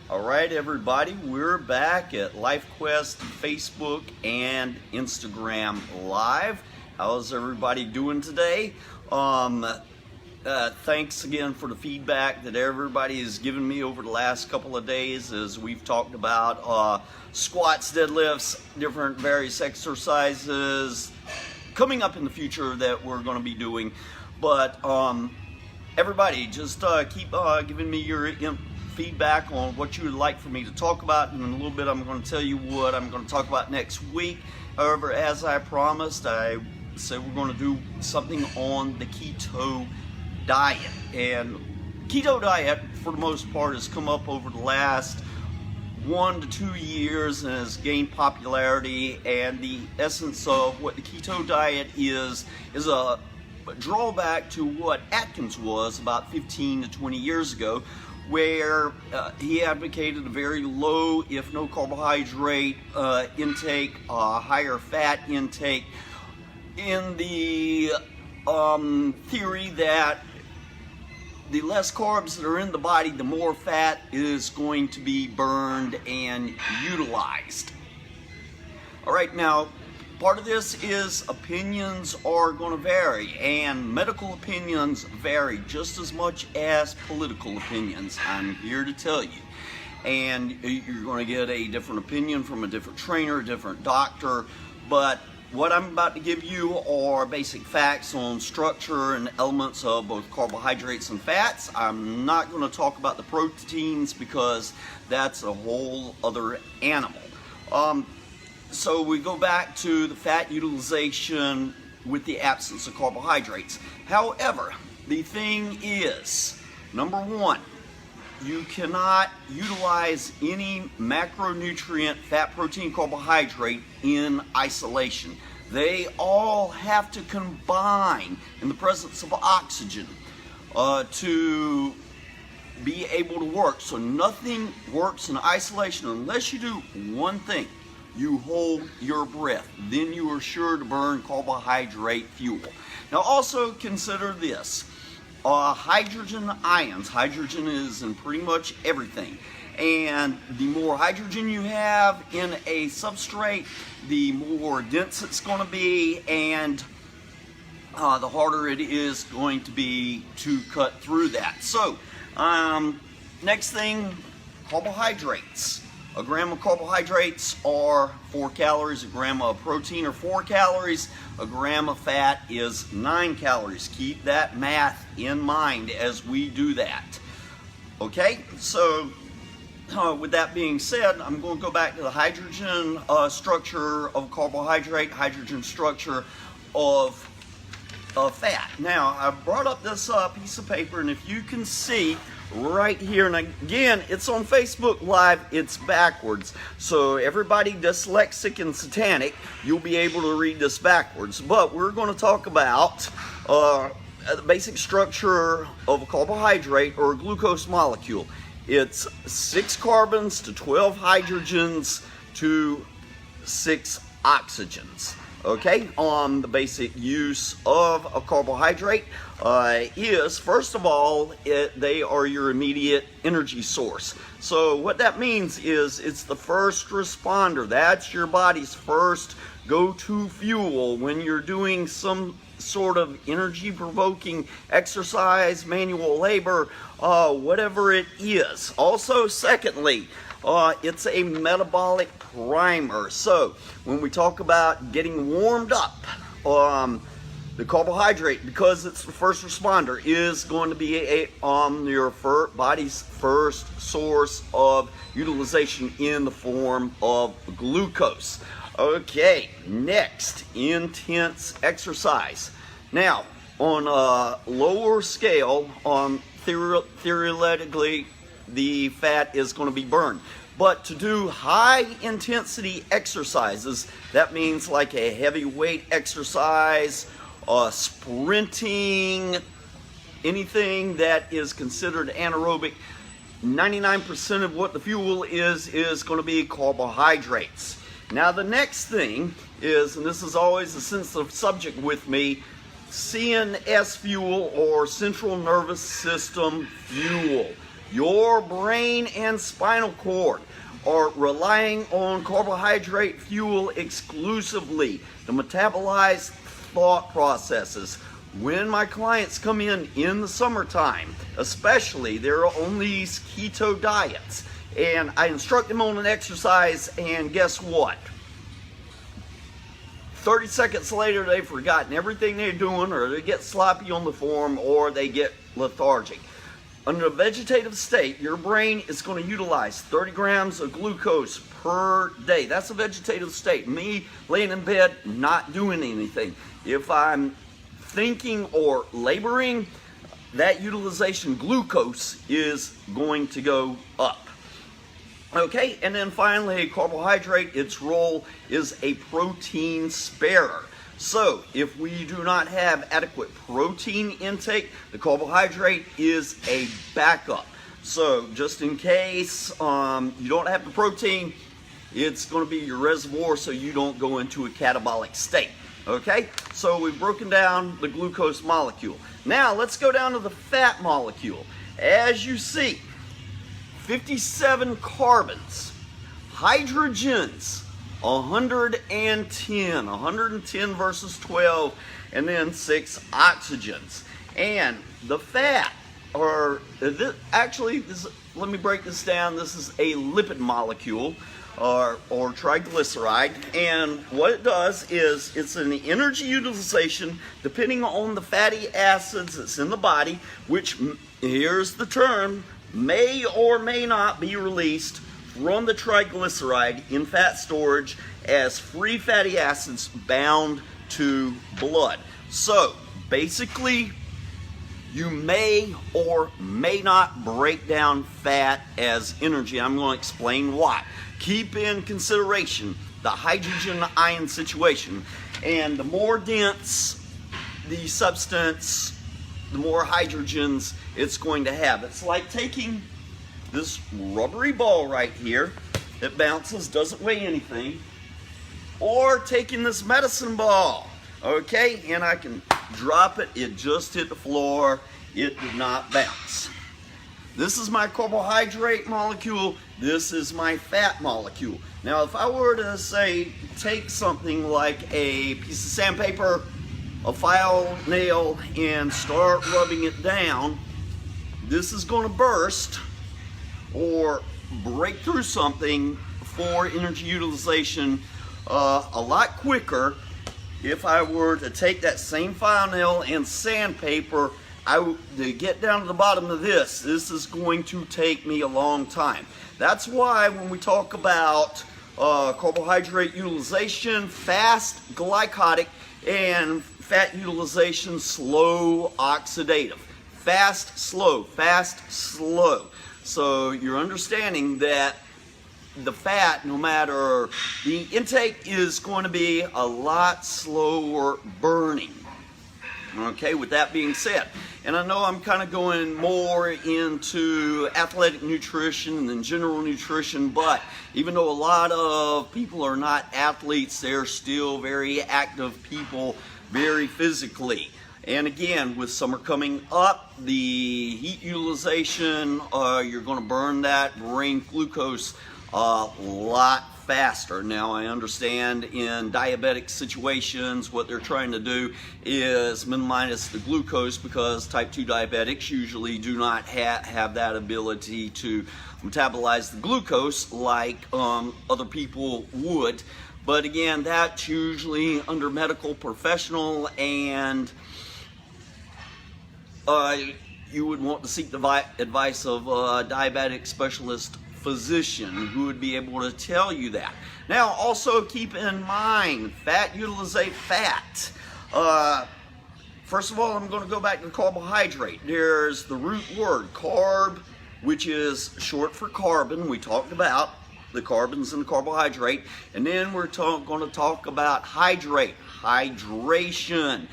All right, everybody, we're back at LifeQuest Facebook and Instagram Live. How's everybody doing today? Thanks again for the feedback that everybody has given me over the last couple of days as we've talked about squats, deadlifts, different various exercises coming up in the future that we're going to be doing. But everybody, just keep giving me your feedback on what you would like for me to talk about, and in a little bit I'm going to tell you what I'm going to talk about next week. However, as I promised, I said we're going to do something on the keto diet. And keto diet, for the most part, has come up over the last 1 to 2 years and has gained popularity. And the essence of what the keto diet is a drawback to what Atkins was about 15 to 20 years ago, where he advocated a very low, if no carbohydrate intake, higher fat intake, in the theory that the less carbs that are in the body, the more fat is going to be burned and utilized. All right, now, part of this is opinions are going to vary, and medical opinions vary just as much as political opinions. I'm here to tell you. And you're going to get a different opinion from a different trainer, a different doctor. But what I'm about to give you are basic facts on structure and elements of both carbohydrates and fats. I'm not going to talk about the proteins because that's a whole other animal. So we go back to the fat utilization with the absence of carbohydrates. However, the thing is, number one, you cannot utilize any macronutrient, fat, protein, carbohydrate in isolation. They all have to combine in the presence of oxygen to be able to work. So nothing works in isolation unless you do one thing. You hold your breath, then you are sure to burn carbohydrate fuel. Now also consider this, hydrogen ions. Hydrogen is in pretty much everything. And the more hydrogen you have in a substrate, the more dense it's going to be, and the harder it is going to be to cut through that. So, next thing, carbohydrates. A gram of carbohydrates are 4 calories, a gram of protein are 4 calories, a gram of fat is 9 calories. Keep that math in mind as we do that. Okay, so with that being said, I'm going to go back to the hydrogen structure of carbohydrate, hydrogen structure of fat. Now, I brought up this piece of paper, and if you can see right here, and again, it's on Facebook Live, it's backwards. So everybody dyslexic and satanic, you'll be able to read this backwards. But we're going to talk about the basic structure of a carbohydrate or a glucose molecule. It's 6 carbons to 12 hydrogens to 6 oxygens. Okay, the basic use of a carbohydrate is, first of all, they are your immediate energy source. So what that means is it's the first responder. That's your body's first go-to fuel when you're doing some sort of energy-provoking exercise, manual labor, whatever it is. Also, secondly, it's a metabolic primer. So when we talk about getting warmed up, the carbohydrate, because it's the first responder, is going to be your body's first source of utilization in the form of glucose. Okay, next, intense exercise. Now, on a lower scale, theoretically, the fat is going to be burned. But to do high intensity exercises, that means like a heavy weight exercise, sprinting, anything that is considered anaerobic, 99% of what the fuel is going to be carbohydrates. Now the next thing is, and this is always a sensitive subject with me, CNS fuel or central nervous system fuel. Your brain and spinal cord are relying on carbohydrate fuel exclusively to metabolize thought processes. When my clients come in the summertime, especially, they're on these keto diets, and I instruct them on an exercise, and guess what? 30 seconds later, they've forgotten everything they're doing, or they get sloppy on the form, or they get lethargic. Under a vegetative state, your brain is going to utilize 30 grams of glucose per day. That's a vegetative state. Me laying in bed, not doing anything. If I'm thinking or laboring, that utilization glucose is going to go up. Okay, and then finally, carbohydrate, its role is a protein sparer. So, if we do not have adequate protein intake, the carbohydrate is a backup. So, just in case you don't have the protein, it's going to be your reservoir so you don't go into a catabolic state. Okay, so we've broken down the glucose molecule. Now, let's go down to the fat molecule. As you see, 57 carbons, hydrogens, 110 versus 12, and then 6 oxygens. And the fat, let me break this down. This is a lipid molecule, or triglyceride, and what it does is it's an energy utilization depending on the fatty acids that's in the body, which, here's the term, may or may not be released from the triglyceride in fat storage as free fatty acids bound to blood. So basically, you may or may not break down fat as energy. I'm going to explain why. Keep in consideration the hydrogen ion situation, and the more dense the substance, the more hydrogens it's going to have. It's like taking this rubbery ball right here that bounces, doesn't weigh anything, or taking this medicine ball, okay, and I can drop it, it just hit the floor, it did not bounce. This is my carbohydrate molecule, this is my fat molecule. Now, if I were to say, take something like a piece of sandpaper, a file nail, and start rubbing it down, this is going to burst or break through something for energy utilization a lot quicker. If I were to take that same file nail and sandpaper, to get down to the bottom of this is going to take me a long time. That's why when we talk about carbohydrate utilization, fast glycotic, and fat utilization, slow oxidative. Fast, slow, fast, slow. So you're understanding that the fat, no matter the intake, is going to be a lot slower burning. Okay, with that being said, and I know I'm kind of going more into athletic nutrition than general nutrition, but even though a lot of people are not athletes, they're still very active people, very physically. And again, with summer coming up, the heat utilization, you're going to burn that brain glucose a lot faster. Now, I understand in diabetic situations, what they're trying to do is minimize the glucose, because type 2 diabetics usually do not have that ability to metabolize the glucose like other people would. But again, that's usually under medical professional, and you would want to seek the advice of a diabetic specialist physician who would be able to tell you that. Now, also keep in mind, fat utilization, fat. First of all, I'm going to go back to carbohydrate. There's the root word, carb, which is short for carbon. We talked about the carbons in the carbohydrate. And then we're going to talk about hydrate, hydration.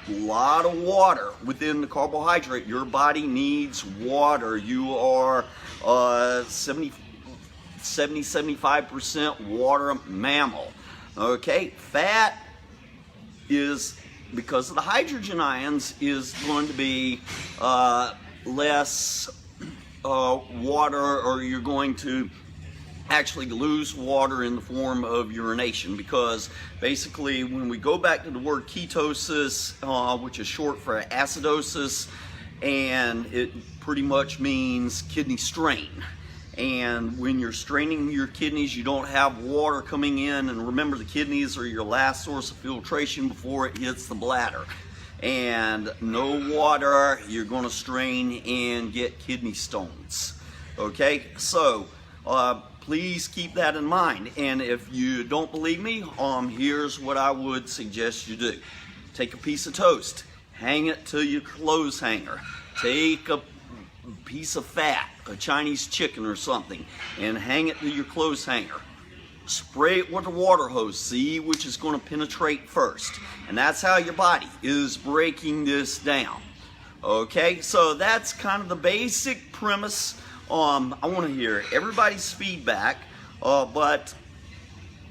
A lot of water within the carbohydrate. Your body needs water. You are 70-75% water mammal. Okay, fat is, because of the hydrogen ions, is going to be less water, or you're going to actually lose water in the form of urination, because basically when we go back to the word ketosis, which is short for acidosis, and it pretty much means kidney strain. And when you're straining your kidneys, you don't have water coming in, and remember, the kidneys are your last source of filtration before it hits the bladder. And no water, you're going to strain and get kidney stones. Okay, so please keep that in mind. And if you don't believe me, here's what I would suggest you do. Take a piece of toast, hang it to your clothes hanger. Take a piece of fat, a Chinese chicken or something, and hang it to your clothes hanger. Spray it with a water hose, see which is going to penetrate first. And that's how your body is breaking this down. Okay, so that's kind of the basic premise. I want to hear everybody's feedback, but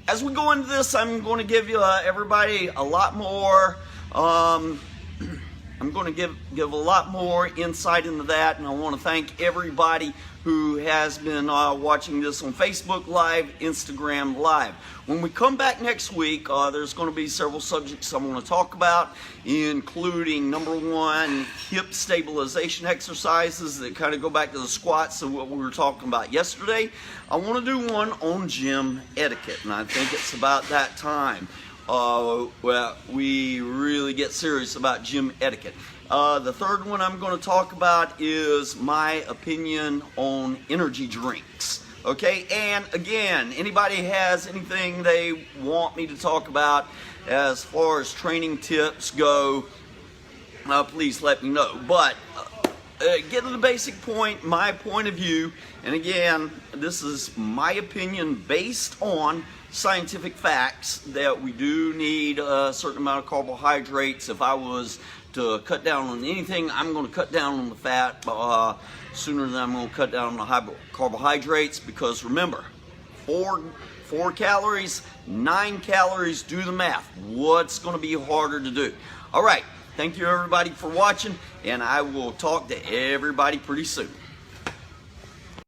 as we go into this, I'm going to give you everybody a lot more. I'm going to give a lot more insight into that, and I want to thank everybody who has been watching this on Facebook Live, Instagram Live. When we come back next week, there's going to be several subjects I want to talk about, including number one, hip stabilization exercises that kind of go back to the squats and what we were talking about yesterday. I want to do one on gym etiquette, and I think it's about that time. Well, we really get serious about gym etiquette. The third one I'm going to talk about is my opinion on energy drinks. Okay, and again, anybody has anything they want me to talk about as far as training tips go, please let me know. But get to the basic point, my point of view, and again, this is my opinion based on scientific facts that we do need a certain amount of carbohydrates. If I was to cut down on anything, I'm going to cut down on the fat sooner than I'm going to cut down on the carbohydrates, because remember, 4 calories, 9 calories, do the math. What's going to be harder to do? All right, thank you everybody for watching, and I will talk to everybody pretty soon.